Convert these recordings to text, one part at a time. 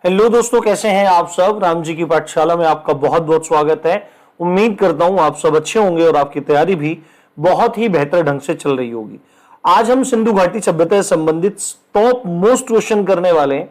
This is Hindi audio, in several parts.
हेलो दोस्तों, कैसे हैं आप सब। राम जी की पाठशाला में आपका बहुत बहुत स्वागत है। उम्मीद करता हूं आप सब अच्छे होंगे और आपकी तैयारी भी बहुत ही बेहतर ढंग से चल रही होगी। आज हम सिंधु घाटी सभ्यता से संबंधित टॉप मोस्ट क्वेश्चन करने वाले हैं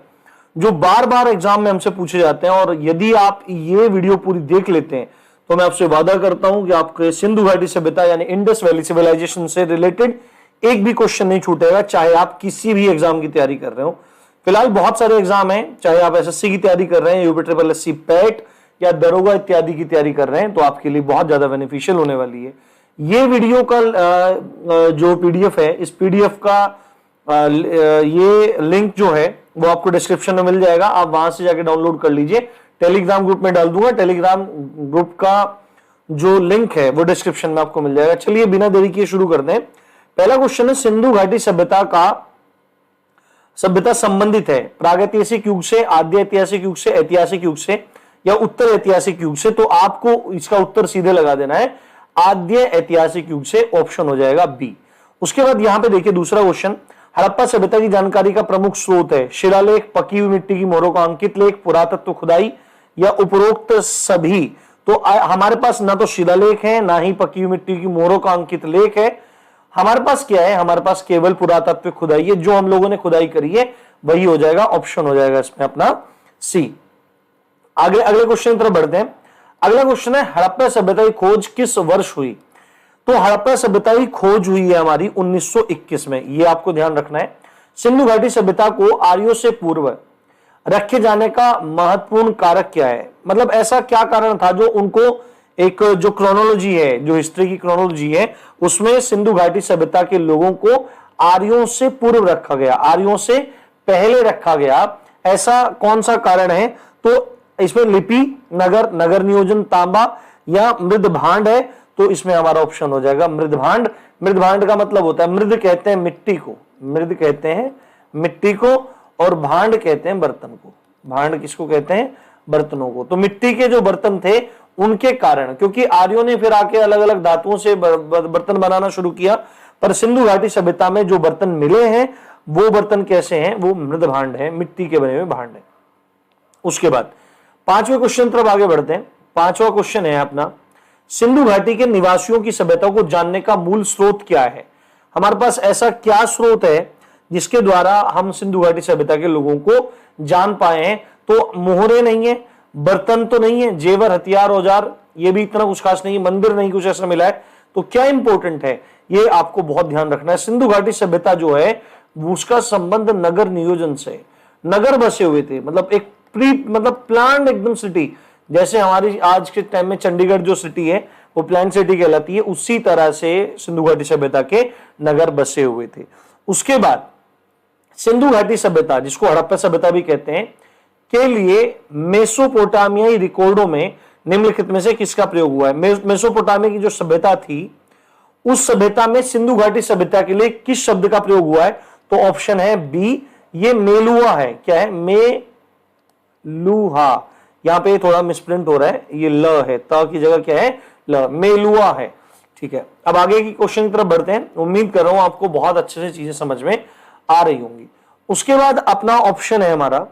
जो बार बार एग्जाम में हमसे पूछे जाते हैं। और यदि आप ये वीडियो पूरी देख लेते हैं तो मैं आपसे वादा करता हूं कि आपके सिंधु घाटी सभ्यता यानी इंडस वैली सिविलाइजेशन से रिलेटेड एक भी क्वेश्चन नहीं छूटेगा, चाहे आप किसी भी एग्जाम की तैयारी कर रहे हो। फिलहाल बहुत सारे एग्जाम हैं, चाहे आप एसएससी की तैयारी कर रहे हैं, यूपीट्रिपल पैट या दरोगा इत्यादि की तैयारी कर रहे हैं, तो आपके लिए बहुत ज्यादा बेनिफिशियल होने वाली है। ये वीडियो का जो पीडीएफ है, इस पीडीएफ का ये लिंक जो है वो आपको डिस्क्रिप्शन में मिल जाएगा। आप वहां से जाके डाउनलोड कर लीजिए। टेलीग्राम ग्रुप में डाल दूंगा, टेलीग्राम ग्रुप का जो लिंक है वो डिस्क्रिप्शन में आपको मिल जाएगा। चलिए बिना देरी किए शुरू करते हैं। पहला क्वेश्चन है, सिंधु घाटी सभ्यता संबंधित है प्रागैतिहासिक युग से, आद्य ऐतिहासिक युग से, ऐतिहासिक युग से या उत्तर ऐतिहासिक युग से। तो आपको इसका उत्तर सीधे लगा देना है, आद्य ऐतिहासिक युग से। ऑप्शन हो जाएगा बी। उसके बाद यहां पे देखिए दूसरा क्वेश्चन, हड़प्पा सभ्यता की जानकारी का प्रमुख स्रोत है शिलालेख, पकी हुई मिट्टी की मोहरों का अंकित लेख, पुरातत्व खुदाई या उपरोक्त सभी। तो हमारे पास ना तो शिलालेख है, ना ही पकी हुई मिट्टी की मोहरों का अंकित लेख है। हमारे पास क्या है, हमारे पास केवल पुरातत्व खुदाई है। जो हम लोगों ने खुदाई करी है वही हो जाएगा, ऑप्शन हो जाएगा इसमें अपना सी। आगे अगले क्वेश्चन की तरफ बढ़ते हैं। अगला क्वेश्चन है, हड़प्पा सभ्यता की खोज किस वर्ष हुई। तो हड़प्पा सभ्यता की खोज हुई है हमारी 1921 में, ये आपको ध्यान रखना है। सिंधु घाटी सभ्यता को आर्यों से पूर्व रखे जाने का महत्वपूर्ण कारक क्या है, मतलब ऐसा क्या कारण था जो उनको, एक जो क्रोनोलॉजी है, जो हिस्ट्री की क्रोनोलॉजी है, उसमें सिंधु घाटी सभ्यता के लोगों को आर्यों से पूर्व रखा गया, आर्यों से पहले रखा गया। ऐसा कौन सा कारण है। तो इसमें लिपि, नगर, नगर नियोजन, तांबा या मृद भांड है। तो इसमें हमारा ऑप्शन हो जाएगा मृद भांड। मृद भांड का मतलब होता है, मृद कहते हैं मिट्टी को, मृद कहते हैं मिट्टी को, और भांड कहते हैं बर्तन को। भांड किसको कहते हैं, बर्तनों को। तो मिट्टी के जो बर्तन थे उनके कारण, क्योंकि आर्यों ने फिर आके अलग अलग धातुओं से बर्तन बनाना शुरू किया, पर सिंधु घाटी सभ्यता में जो बर्तन मिले हैं वो बर्तन कैसे हैं, वो मृद भांड है, मिट्टी के बने हुए भांड है। उसके बाद पांचवें क्वेश्चन तरफ आगे बढ़ते हैं। पांचवा क्वेश्चन है अपना, सिंधु घाटी के निवासियों की सभ्यता को जानने का मूल स्रोत क्या है। हमारे पास ऐसा क्या स्रोत है जिसके द्वारा हम सिंधु घाटी सभ्यता के लोगों को जान पाए हैं। तो मोहरे नहीं है, बर्तन तो नहीं है, जेवर, हथियार, औजार, ये भी इतना कुछ खास नहीं है, मंदिर नहीं कुछ ऐसा मिला है। तो क्या इंपॉर्टेंट है, ये आपको बहुत ध्यान रखना है। सिंधु घाटी सभ्यता जो है उसका संबंध नगर नियोजन से, नगर बसे हुए थे, मतलब एक प्लान्ड एकदम सिटी, जैसे हमारी आज के टाइम में चंडीगढ़ जो सिटी है वो प्लान सिटी कहलाती है, उसी तरह से सिंधु घाटी सभ्यता के नगर बसे हुए थे। उसके बाद सिंधु घाटी सभ्यता, जिसको हड़प्पा सभ्यता भी कहते हैं, के लिए मेसोपोटामियाई रिकॉर्डों में निम्नलिखित में से किसका प्रयोग हुआ है। मेसोपोटामिया की जो सभ्यता थी, उस सभ्यता में सिंधु घाटी सभ्यता के लिए किस शब्द का प्रयोग हुआ है। तो ऑप्शन है बी, ये मेलुआ है। क्या है, मेलुहा। यहां पे थोड़ा मिसप्रिंट हो रहा है, ये ल है, त की जगह क्या है, ल, मेलुआ है। ठीक है, अब आगे की क्वेश्चन की तरफ बढ़ते हैं। उम्मीद कर रहा हूं आपको बहुत अच्छे से चीजें समझ में आ रही होंगी। उसके बाद अपना ऑप्शन है हमारा,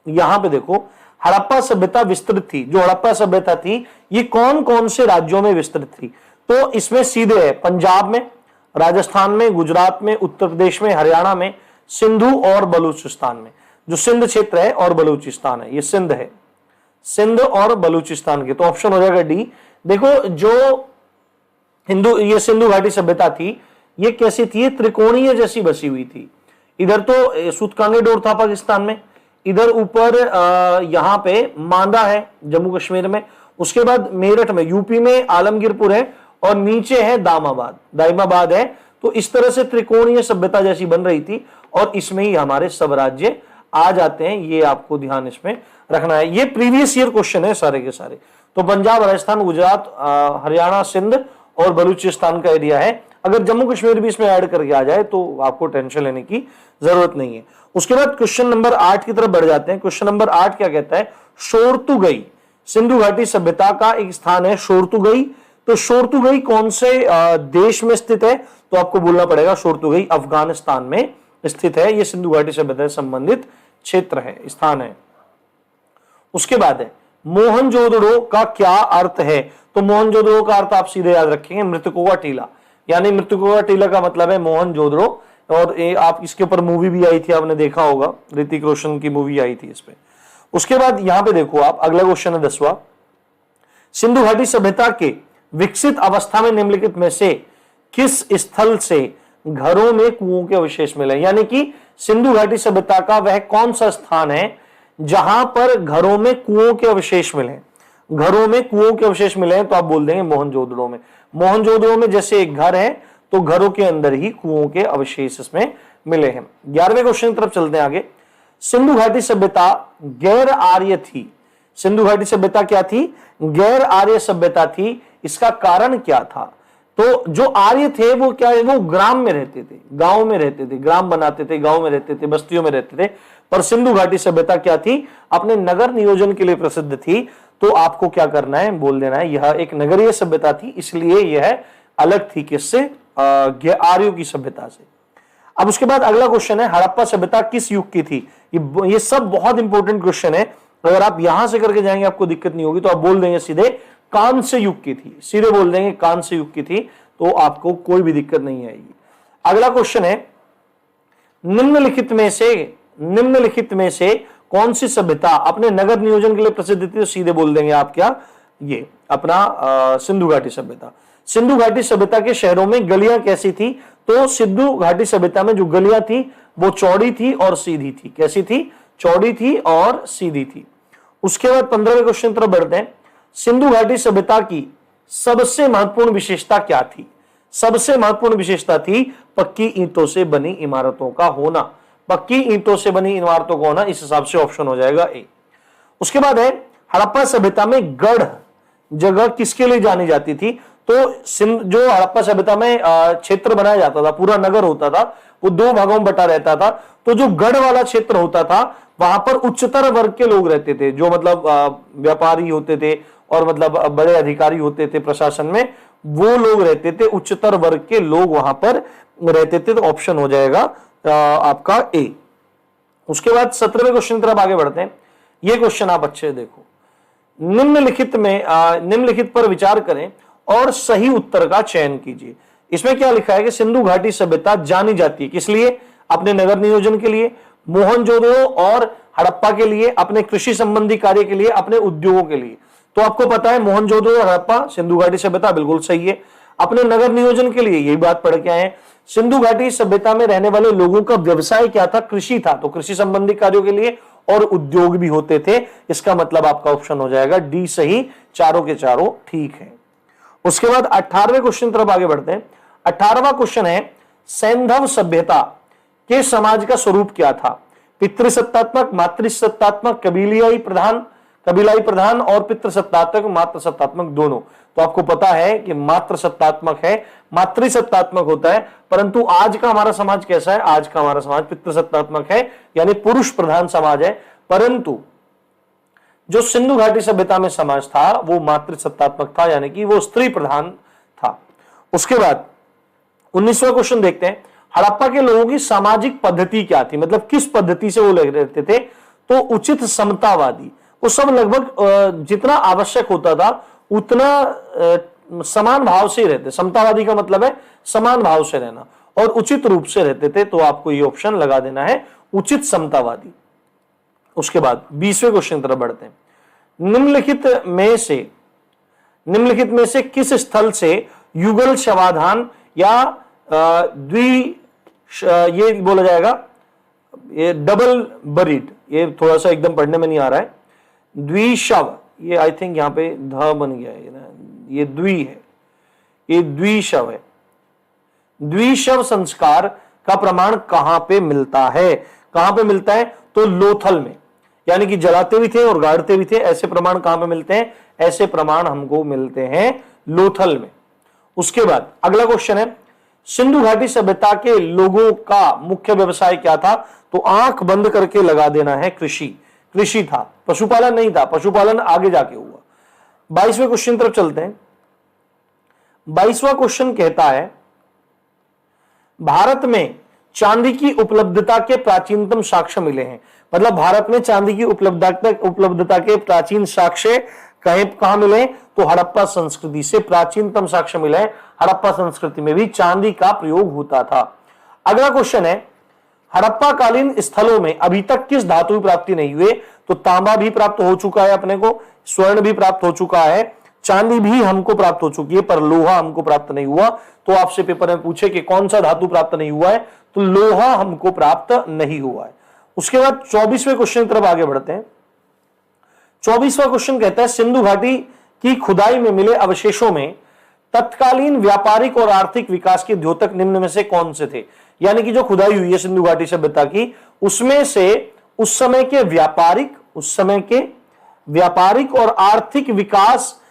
यहां पे देखो, हड़प्पा सभ्यता विस्तृत थी। जो हड़प्पा सभ्यता थी ये कौन कौन से राज्यों में विस्तृत थी। तो इसमें सीधे है, पंजाब में, राजस्थान में, गुजरात में, उत्तर प्रदेश में, हरियाणा में, सिंधु और बलूचिस्तान में। जो सिंध क्षेत्र है और बलूचिस्तान है, ये सिंध है, सिंध और बलूचिस्तान के। तो ऑप्शन हो जाएगा डी। देखो, जो ये सिंधु घाटी सभ्यता थी, ये कैसी थी, त्रिकोणीय जैसी बसी हुई थी। इधर तो सूतकांगे डोर था पाकिस्तान में, इधर ऊपर यहां पे मांदा है जम्मू कश्मीर में, उसके बाद मेरठ में यूपी में आलमगीरपुर है, और नीचे है दाइमाबाद है। तो इस तरह से त्रिकोणीय सभ्यता जैसी बन रही थी, और इसमें ही हमारे सब राज्य आ जाते हैं। ये आपको ध्यान इसमें रखना है। ये प्रीवियस ईयर क्वेश्चन है सारे के सारे। तो पंजाब, राजस्थान, गुजरात, हरियाणा, सिंध और बलूचिस्तान का एरिया है। अगर जम्मू कश्मीर भी इसमें ऐड करके आ जाए तो आपको टेंशन लेने की जरूरत नहीं है। उसके बाद क्वेश्चन नंबर 8 की तरफ बढ़ जाते हैं। क्वेश्चन नंबर 8 क्या कहता है, शोरतुगई सिंधु घाटी सभ्यता का एक स्थान है शोरतुगई। तो शोरतुगई कौन से देश में स्थित है। तो आपको बोलना पड़ेगा शोरतुगई अफगानिस्तान में स्थित है। यह सिंधु घाटी सभ्यता से संबंधित क्षेत्र है, स्थान है। उसके बाद है मोहनजोदड़ो का क्या अर्थ है? तो मोहनजोदड़ो का अर्थ आप सीधे याद रखेंगे मृतकों का टीला, यानी मृतकों का टीला का मतलब है मोहनजोदड़ो। और आप इसके ऊपर मूवी भी आई थी, आपने देखा होगा, ऋतिक रोशन की मूवी आई थी इस पे। उसके बाद यहां पे देखो आप, अगला क्वेश्चन है 10वां, सिंधु घाटी सभ्यता के विकसित अवस्था में निम्नलिखित में से किस स्थल से घरों में कुओं के अवशेष मिले? यानी कि सिंधु घाटी सभ्यता का वह कौन सा स्थान है जहां पर घरों में कुओं के अवशेष मिले? घरों में कुओं के अवशेष मिले हैं तो आप बोल देंगे मोहनजोदड़ो में। मोहनजोदड़ो में जैसे एक घर है तो घरों के अंदर ही कुओं के अवशेष इसमें मिले हैं। 11वें क्वेश्चन की तरफ चलते हैं आगे। सिंधु घाटी सभ्यता गैर आर्य थी। सिंधु घाटी सभ्यता क्या थी? गैर आर्य सभ्यता थी। इसका कारण क्या था? तो जो आर्य थे वो क्या है, वो ग्राम में रहते थे, गांव में रहते थे, ग्राम बनाते थे, गांव में रहते थे, बस्तियों में रहते थे। पर सिंधु घाटी सभ्यता क्या थी? अपने नगर नियोजन के लिए प्रसिद्ध थी। तो आपको क्या करना है, बोल देना है यह एक नगरीय सभ्यता थी, इसलिए यह अलग थी किससे? आर्यों की सभ्यता से। अब उसके बाद अगला क्वेश्चन है हड़प्पा सभ्यता किस युग की थी? ये सब बहुत इंपॉर्टेंट क्वेश्चन है। अगर आप यहां से करके जाएंगे आपको दिक्कत नहीं होगी, तो आप बोल देंगे सीधे कांस्य युग की थी, सीधे बोल देंगे कांस्य युग की थी, तो आपको कोई भी दिक्कत नहीं आएगी। अगला क्वेश्चन है निम्नलिखित में से कौन सी सभ्यता अपने नगर नियोजन के लिए प्रसिद्ध थी? तो सीधे बोल देंगे आप क्या, ये अपना सिंधु घाटी सभ्यता। सिंधु घाटी सभ्यता के शहरों में गलियां कैसी थी? तो सिंधु घाटी सभ्यता में जो गलियां थी वो चौड़ी थी और सीधी थी। कैसी थी? चौड़ी थी और सीधी थी। उसके बाद 15वें क्वेश्चन तरफ बढ़ते हैं। सिंधु घाटी सभ्यता की सबसे महत्वपूर्ण विशेषता क्या थी? सबसे महत्वपूर्ण विशेषता थी पक्की ईंटों से बनी इमारतों का होना। पक्की ईंटों से बनी इमारतों का होना, इस हिसाब से ऑप्शन हो जाएगा ए। उसके बाद है हड़प्पा सभ्यता में गढ़ जगह किसके लिए जानी जाती थी? तो जो हड़प्पा सभ्यता में क्षेत्र बनाया जाता था, पूरा नगर होता था, वो 2 भागों में बटा रहता था। तो जो गढ़ वाला क्षेत्र होता था वहां पर उच्चतर वर्ग के लोग रहते थे, जो मतलब व्यापारी होते थे और मतलब बड़े अधिकारी होते थे प्रशासन में, वो लोग रहते थे, उच्चतर वर्ग के लोग वहां पर रहते थे। तो ऑप्शन हो जाएगा आपका ए। उसके बाद 17वें क्वेश्चन की तरफ आगे बढ़ते हैं। ये क्वेश्चन आप अच्छे देखो। निम्नलिखित पर विचार करें और सही उत्तर का चयन कीजिए। इसमें क्या लिखा है कि सिंधु घाटी सभ्यता जानी जाती है किस लिए? अपने नगर नियोजन के लिए, मोहनजोदड़ो और हड़प्पा के लिए, अपने कृषि संबंधी कार्य के लिए, अपने उद्योगों के लिए। तो आपको पता है मोहनजोदड़ो और हड़प्पा सिंधु घाटी सभ्यता बिल्कुल सही है। अपने नगर नियोजन के लिए, यही बात पढ़ के आए हैं। सिंधु घाटी सभ्यता में रहने वाले लोगों का व्यवसाय क्या था? कृषि था, तो कृषि संबंधी कार्यों के लिए और उद्योग भी होते थे। इसका मतलब आपका ऑप्शन हो जाएगा डी सही, चारों के चारों ठीक है। उसके बाद 18वें क्वेश्चन तरफ आगे बढ़ते हैं। 18वां क्वेश्चन है सैंधव सभ्यता के समाज का स्वरूप क्या था? पितृसत्तात्मक, मातृसत्तात्मक, कबीलाई प्रधान और पितृसत्तात्मक, मातृसत्तात्मक दोनों। तो आपको पता है कि मातृसत्तात्मक है, मातृसत्तात्मक होता है, परंतु आज का हमारा समाज कैसा है? आज का हमारा समाज पितृसत्तात्मक है, यानी पुरुष प्रधान समाज है। परंतु जो सिंधु घाटी सभ्यता में समाज था वो मातृसत्तात्मक था, यानी कि वो स्त्री प्रधान था। उसके बाद 19वां क्वेश्चन देखते हैं। हड़प्पा के लोगों की सामाजिक पद्धति क्या थी? मतलब किस पद्धति से वो रहते थे? तो उचित समतावादी। वो सब लगभग जितना आवश्यक होता था उतना समान भाव से रहते। समतावादी का मतलब है समान भाव से रहना, और उचित रूप से रहते थे। तो आपको ये ऑप्शन लगा देना है, उचित समतावादी। उसके बाद 20वें क्वेश्चन तरफ बढ़ते हैं। निम्नलिखित में से किस स्थल से युगल शवाधान या ये बोला जाएगा, ये डबल बरीड, ये थोड़ा सा एकदम पढ़ने में नहीं आ रहा है, द्विशव, ये आई थिंक यहां पे ध बन गया है ना, ये द्वि है, ये द्विशव है। द्विशव संस्कार का प्रमाण कहां पे मिलता है? कहां पे मिलता है? तो लोथल में, यानी कि जलाते भी थे और गाड़ते भी थे। ऐसे प्रमाण कहां पे मिलते हैं? ऐसे प्रमाण हमको मिलते हैं लोथल में। उसके बाद अगला क्वेश्चन है सिंधु घाटी सभ्यता के लोगों का मुख्य व्यवसाय क्या था? तो आंख बंद करके लगा देना है कृषि था, पशुपालन नहीं था, पशुपालन आगे जाके हुआ। 22वें क्वेश्चन तरफ चलते हैं। 22वां क्वेश्चन कहता है भारत में चांदी की उपलब्धता के प्राचीनतम साक्ष्य मिले हैं। मतलब भारत में चांदी की उपलब्धता के प्राचीन साक्ष्य कहां मिले? तो हड़प्पा संस्कृति से प्राचीनतम साक्ष्य मिले। हड़प्पा संस्कृति में भी चांदी का प्रयोग होता था। अगला क्वेश्चन है, हड़प्पा कालीन स्थलों में अभी तक किस धातु की प्राप्ति नहीं हुई? तो तांबा भी प्राप्त हो चुका है अपने को, स्वर्ण भी प्राप्त हो चुका है, चांदी भी हमको प्राप्त हो चुकी है, पर लोहा हमको प्राप्त नहीं हुआ। तो आपसे पेपर में पूछे कि कौन सा धातु प्राप्त नहीं हुआ है, तो लोहा हमको प्राप्त नहीं हुआ है। उसके बाद 24वें क्वेश्चन की तरफ आगे बढ़ते हैं। 24वां क्वेश्चन कहता है, सिंधु घाटी की खुदाई में मिले अवशेषों में तत्कालीन व्यापारिक और आर्थिक विकास के द्योतक निम्न में से कौन से थे? यानी कि जो खुदाई हुई है सिंधु घाटी सभ्यता की, उसमें से उस समय के व्यापारिक और आर्थिक विकास,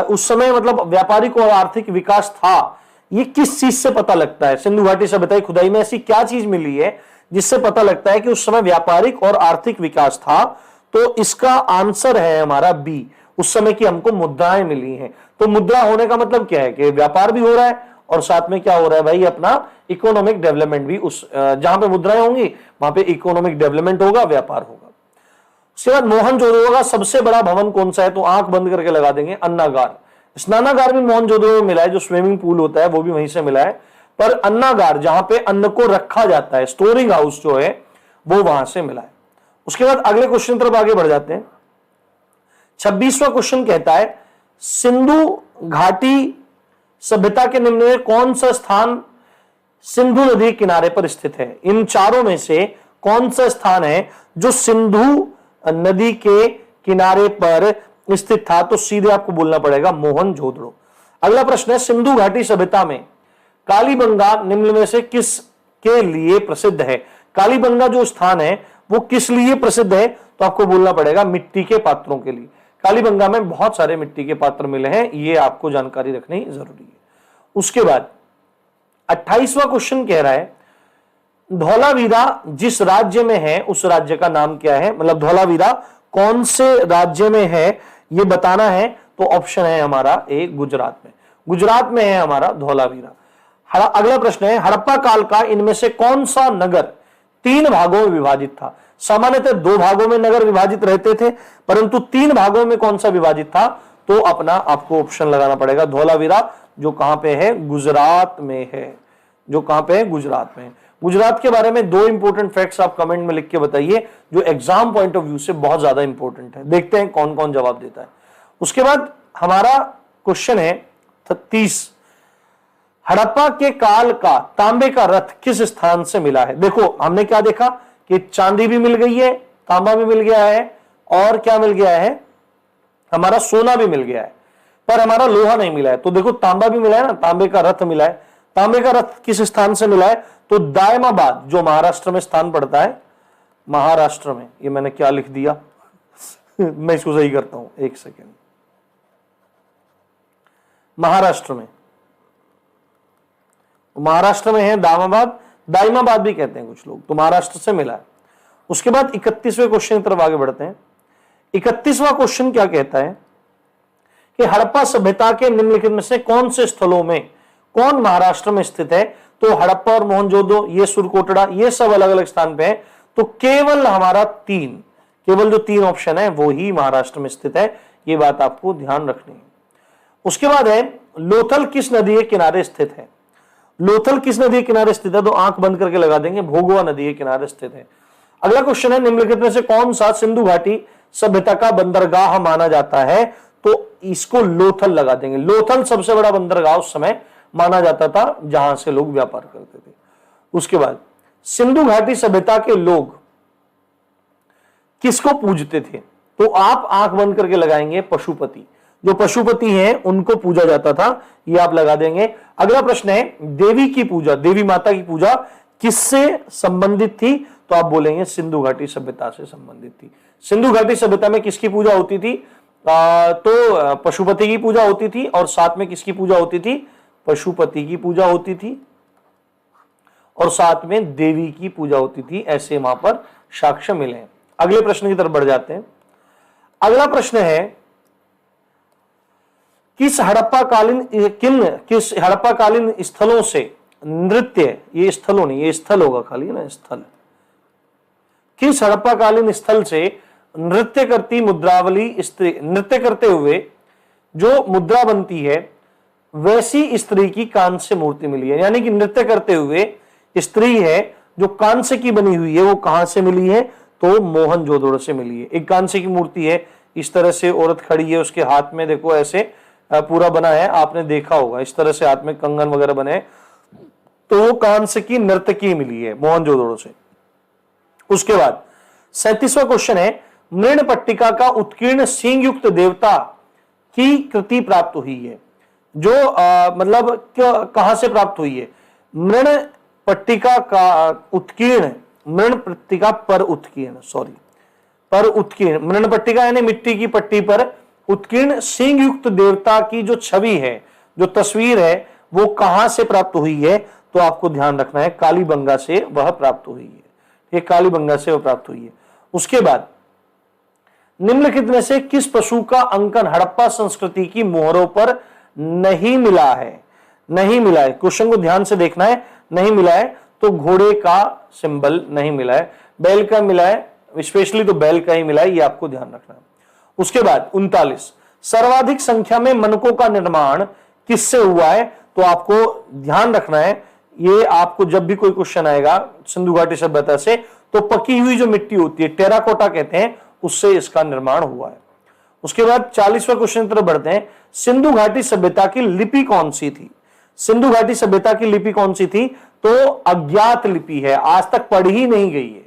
उस समय मतलब व्यापारिक और आर्थिक विकास था, ये किस चीज से पता लगता है? सिंधु घाटी सभ्यता की खुदाई में ऐसी क्या चीज मिली है जिससे पता लगता है कि उस समय व्यापारिक और आर्थिक विकास था? तो इसका आंसर है हमारा बी, उस समय की हमको मुद्राएं मिली हैं। तो मुद्रा होने का मतलब क्या है कि व्यापार भी हो रहा है और साथ में क्या हो रहा है भाई, अपना इकोनॉमिक डेवलपमेंट भी, उस जहां पे मुद्राएं होंगी वहां पे इकोनॉमिक डेवलपमेंट होगा, व्यापार होगा। उसके बाद मोहनजोदड़ो का सबसे बड़ा भवन कौन सा है? तो आंख बंद करके लगा देंगे, अन्नागार। स्नानागार भी मोहनजोदड़ो में मिला है, जो स्विमिंग पूल होता है वो भी वहीं से मिला है, पर अन्नागार जहां पे अन्न को रखा जाता है, स्टोरिंग हाउस जो है, वो वहां से मिला है। उसके बाद अगले क्वेश्चन तरफ आगे बढ़ जाते हैं। 26वां क्वेश्चन कहता है, सिंधु घाटी सभ्यता के निम्न में कौन सा स्थान सिंधु नदी किनारे पर स्थित है? इन चारों में से कौन सा स्थान है जो सिंधु नदी के किनारे पर स्थित था? तो सीधे आपको बोलना पड़ेगा मोहनजोदड़ो। अगला प्रश्न है, सिंधु घाटी सभ्यता में कालीबंगा निम्न में से किस के लिए प्रसिद्ध है? कालीबंगा जो स्थान है वो किस लिए प्रसिद्ध है? तो आपको बोलना पड़ेगा मिट्टी के पात्रों के लिए। कालीबंगा में बहुत सारे मिट्टी के पात्र मिले हैं, ये आपको जानकारी रखनी जरूरी है। उसके बाद 28वां क्वेश्चन कह रहा है, धौलावीरा जिस राज्य में है उस राज्य का नाम क्या है? मतलब धौलावीरा कौन से राज्य में है ये बताना है। तो ऑप्शन है हमारा ए, गुजरात में। गुजरात में है हमारा धौलावीरा। अगला प्रश्न है, हड़प्पा काल का इनमें से कौन सा नगर 3 भागों में विभाजित था? सामान्यतः 2 भागों में नगर विभाजित रहते थे, परंतु 3 भागों में कौन सा विभाजित था? तो अपना आपको ऑप्शन लगाना पड़ेगा धौलावीरा, जो कहां पे है? गुजरात में है। जो कहां पे है? गुजरात में। गुजरात के बारे में 2 इंपॉर्टेंट फैक्ट्स आप कमेंट में लिख के बताइए, जो एग्जाम पॉइंट ऑफ व्यू से बहुत ज्यादा इंपॉर्टेंट है। देखते हैं कौन कौन जवाब देता है। उसके बाद हमारा क्वेश्चन है 30, हड़प्पा के काल का तांबे का रथ किस स्थान से मिला है? देखो हमने क्या देखा कि चांदी भी मिल गई है, तांबा भी मिल गया है, और क्या मिल गया है? हमारा सोना भी मिल गया है, पर हमारा लोहा नहीं मिला है। तो देखो तांबा भी मिला है ना, तांबे का रथ मिला है। तांबे का रथ किस स्थान से मिला है? तो दायमाबाद, जो महाराष्ट्र में स्थान पड़ता है, महाराष्ट्र में। ये मैंने क्या लिख दिया मैं इसको सही करता हूं, एक सेकेंड। महाराष्ट्र में, महाराष्ट्र में है दायमाबाद, दायमाबाद भी कहते हैं कुछ लोग, तो महाराष्ट्र से मिला है। उसके बाद 31वें क्वेश्चन की तरफ आगे बढ़ते हैं। 31वां क्वेश्चन क्या कहता है कि हड़प्पा सभ्यता के निम्नलिखित में से कौन से स्थलों में, कौन महाराष्ट्र में स्थित है? तो हड़प्पा और मोहनजोदड़ो, ये सुरकोटड़ा, ये सब अलग अलग स्थान पे है। तो केवल हमारा 3, केवल जो 3 ऑप्शन है वो ही महाराष्ट्र में स्थित है। ये बात आपको ध्यान रखनी है। उसके बाद है, लोथल किस नदी के किनारे स्थित है? लोथल किस नदी के किनारे स्थित है? तो आंख बंद करके लगा देंगे, भोगवा नदी के किनारे स्थित है। अगला क्वेश्चन है, निम्नलिखित में से कौन सा सिंधु घाटी सभ्यता का बंदरगाह माना जाता है? तो इसको लोथल लगा देंगे। लोथल सबसे बड़ा बंदरगाह उस समय माना जाता था जहां से लोग व्यापार करते थे। उसके बाद सिंधु घाटी सभ्यता के लोग किसको पूजते थे? तो आप आंख बंद करके लगाएंगे, पशुपति। जो पशुपति हैं उनको पूजा जाता था, ये आप लगा देंगे। अगला प्रश्न है, देवी की पूजा, देवी माता की पूजा किससे संबंधित थी? तो आप बोलेंगे सिंधु घाटी सभ्यता से संबंधित थी। सिंधु घाटी सभ्यता में किसकी पूजा होती थी? तो पशुपति की पूजा होती थी, और साथ में किसकी पूजा होती थी? पशुपति की पूजा होती थी, और साथ में देवी की पूजा होती थी। ऐसे वहां पर साक्ष्य मिले हैं। अगले प्रश्न की तरफ बढ़ जाते हैं। अगला प्रश्न है, किस हड़प्पाकालीन स्थलों से नृत्य, ये स्थलों नहीं, ये स्थल होगा खाली ना, स्थल, किस हड़प्पाकालीन स्थल से नृत्य करती मुद्रावली स्त्री, नृत्य करते हुए जो मुद्रा बनती है वैसी स्त्री की कांस्य मूर्ति मिली है। यानी कि नृत्य करते हुए स्त्री है जो कांस्य की बनी हुई है, वो कहां से मिली है? तो मोहनजोदड़ो से मिली है। एक कांस्य की मूर्ति है, इस तरह से औरत खड़ी है, उसके हाथ में देखो ऐसे पूरा बना है, आपने देखा होगा इस तरह से हाथ में कंगन वगैरह बने, तो वो कांस्य की नर्तकी मिली है मोहनजोदड़ो से। उसके बाद 37वां क्वेश्चन है, मृण पट्टिका का उत्कीर्ण सींग युक्त देवता की कृति प्राप्त हुई है। जो मतलब कहां से प्राप्त हुई है? मृण पट्टिका का उत्कीर्ण, मृण पट्टिका पर उत्कीर्ण, सॉरी पर उत्कीर्ण, मृण पट्टिका यानी मिट्टी की पट्टी पर उत्कीर्ण सींग युक्त देवता की जो छवि है, जो तस्वीर है, वो कहां से प्राप्त हुई है? तो आपको ध्यान रखना है कालीबंगा से वह प्राप्त हुई है। ये कालीबंगा से वह प्राप्त हुई है। उसके बाद निम्नलिखित में से किस पशु का अंकन हड़प्पा संस्कृति की मोहरों पर नहीं मिला है? नहीं मिला है, क्वेश्चन को ध्यान से देखना है। नहीं मिला है तो घोड़े का सिंबल नहीं मिला है, बैल का मिला है, स्पेशली तो बैल का ही मिला है, ये आपको ध्यान रखना है। उसके बाद 39, सर्वाधिक संख्या में मनकों का निर्माण किससे हुआ है? तो आपको ध्यान रखना है, ये आपको जब भी कोई क्वेश्चन आएगा सिंधु घाटी सभ्यता से, तो पकी हुई जो मिट्टी होती है, टेराकोटा कहते हैं, उससे इसका निर्माण हुआ है। उसके बाद 40वां क्वेश्चन की तरफ बढ़ते हैं। सिंधु घाटी सभ्यता की लिपि कौन सी थी? सिंधु घाटी सभ्यता की लिपि कौन सी थी? तो अज्ञात लिपि है, आज तक पढ़ी ही नहीं गई है,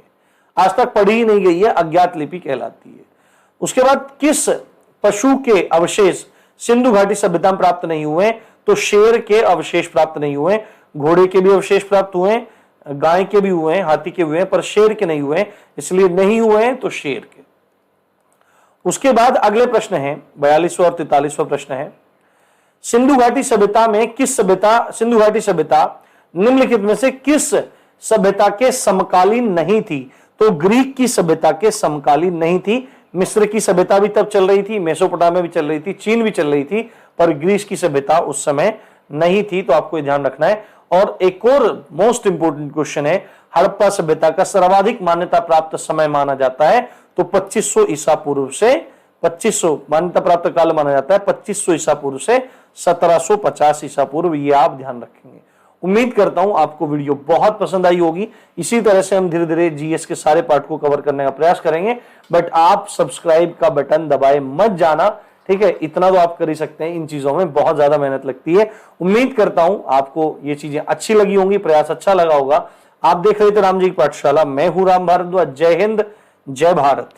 आज तक पढ़ी ही नहीं गई है, अज्ञात लिपि कहलाती है। उसके बाद किस पशु के अवशेष सिंधु घाटी सभ्यता में प्राप्त नहीं हुए? तो शेर के अवशेष प्राप्त नहीं हुए, घोड़े के भी अवशेष प्राप्त हुए, गाय के भी हुए, हाथी के हुए, पर शेर के नहीं हुए, इसलिए नहीं हुए तो शेर के। उसके बाद अगले प्रश्न है 42वां और 43वां प्रश्न है, सिंधु घाटी सभ्यता में किस सभ्यता, सिंधु घाटी सभ्यता निम्नलिखित में से किस सभ्यता के समकालीन नहीं थी? तो ग्रीक की सभ्यता के समकालीन नहीं थी। मिस्र की सभ्यता भी तब चल रही थी, मेसोपोटामिया भी चल रही थी, चीन भी चल रही थी, पर ग्रीस की सभ्यता उस समय नहीं थी, तो आपको ध्यान रखना है। और एक और मोस्ट इंपोर्टेंट क्वेश्चन है, हड़प्पा सभ्यता का सर्वाधिक मान्यता प्राप्त समय माना जाता है तो 2500 ईसा पूर्व से 2500 मान्यता प्राप्त काल माना जाता है 2500 ईसा पूर्व से 1750 ईसा पूर्व, ये आप ध्यान रखेंगे। उम्मीद करता हूं आपको वीडियो बहुत पसंद आई होगी। इसी तरह से हम धीरे धीरे जीएस के सारे पार्ट को कवर करने का प्रयास करेंगे, बट आप सब्सक्राइब का बटन दबाए मत जाना, ठीक है? इतना तो आप कर ही सकते हैं, इन चीजों में बहुत ज्यादा मेहनत लगती है। उम्मीद करता हूं आपको ये चीजें अच्छी लगी होंगी, प्रयास अच्छा लगा होगा। आप देख रहे थे राम जी की पाठशाला, मैं हूं राम भारद्वाज। जय हिंद, जय भारत।